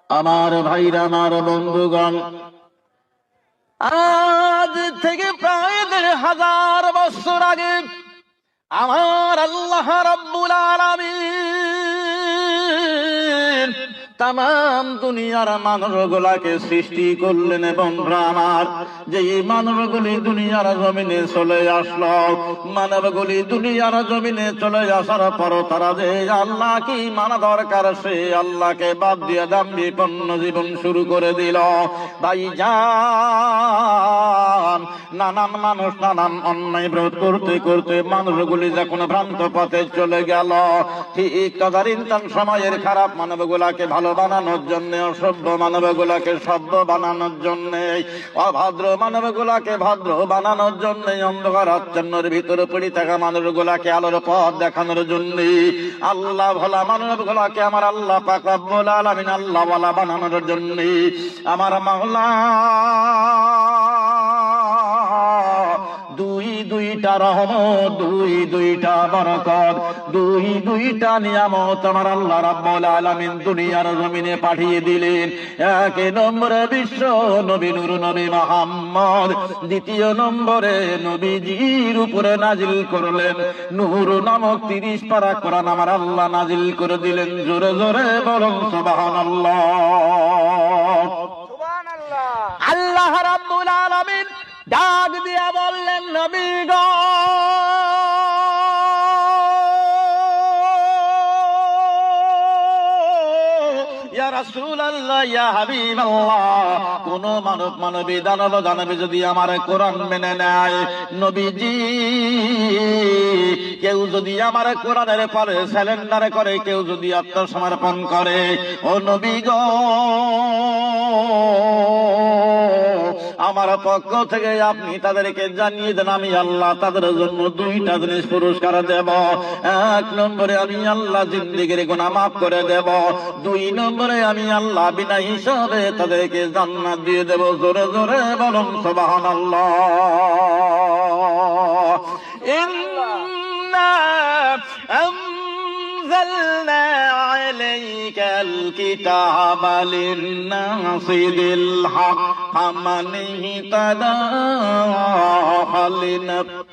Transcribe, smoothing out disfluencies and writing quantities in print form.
আমার ভাইরা, আমার বন্ধুগণ, আজ থেকে প্রায় ১,৫০০ বছর আগে আমার আল্লাহ রাব্বুল আলামিন তামাম দুনিয়ার মানুষগুলাকে সৃষ্টি করলেন। এবং আমার যে মানবগুলি দুনিয়ার জমিনে চলে আসলো, মানবগুলি দুনিয়ার জমিনে চলে আসার পর তারা যে আল্লাহ কি মানা দরকার সে আল্লাহকে বাদ দিয়ে দাম্ভিকপূর্ণ জীবন শুরু করে দিল। ভাইজান, নানান মানুষ নানান অন্যায় বিরোধ করতে করতে মানুষগুলি যখন ভ্রান্ত পথে চলে গেল, ঠিক তদানীন্তন সময়ের খারাপ মানবগুলাকে ভালো বানানোর জন্য, অসভ্য মানবগুলাকে সভ্য বানানোর জন্য, অভদ্র মানবগুলাকে ভদ্র বানানোর জন্য, অন্ধকার আচ্ছন্নের ভিতরে পড়ে থাকা মানুষগুলাকে আলোর পথ দেখানোর জন্য, আল্লাহ ভোলা মানবগুলাকে আমার আল্লাহ পাক রব্বুল আলামিন আল্লাহ ওয়ালা বানানোর জন্য আমার মাওলা দুইটা রহমত, দুইটা বরকত, দুইটা নিয়ামত আমার আল্লাহ রাব্বুল আলামিন দুনিয়ার জমিনে পাঠিয়ে দিলেন। এক নম্বরে বিশ্ব নবী নূর নবী মুহাম্মদ, দ্বিতীয় নম্বরে নবীজির উপরে নাজিল করলেন নূর নামক ৩০ পারা কোরআন আমার আল্লাহ নাজিল করে দিলেন। জোরে জোরে বলুন সুবহানাল্লাহ। আল্লাহ রাব্বুল আলামিন ডাক দিয়া বললেন, নবী গো, ইয়া রাসূলুল্লাহ, ইয়া হাবিবাল্লাহ, কোন মানবী দানবে যদি আমার কোরআন মেনে নেয়, নবীজি কেউ যদি আমার কোরআনের পরে স্যালেন্ডার করে, কেউ যদি আত্মসমর্পণ করে, ও নবী গো, আমার পক্ষ থেকে আপনি তাদেরকে জানিয়ে দেন আমি আল্লাহ তাদের জন্য দুইটা জিনিস পুরস্কার দেব। এক নম্বরে আমি আল্লাহ জিন্দেগির গুনাহ মাফ করে দেব, ২ নম্বরে আমি আল্লাহ বিনা হিসাবে তাদেরকে জান্নাত দিয়ে দেব। জোরে জোরে বলুন সুবহানাল্লাহ। ইন্না أنزلنا عليك الكتاب للناس بالحق فمن اهتدى فلنفسه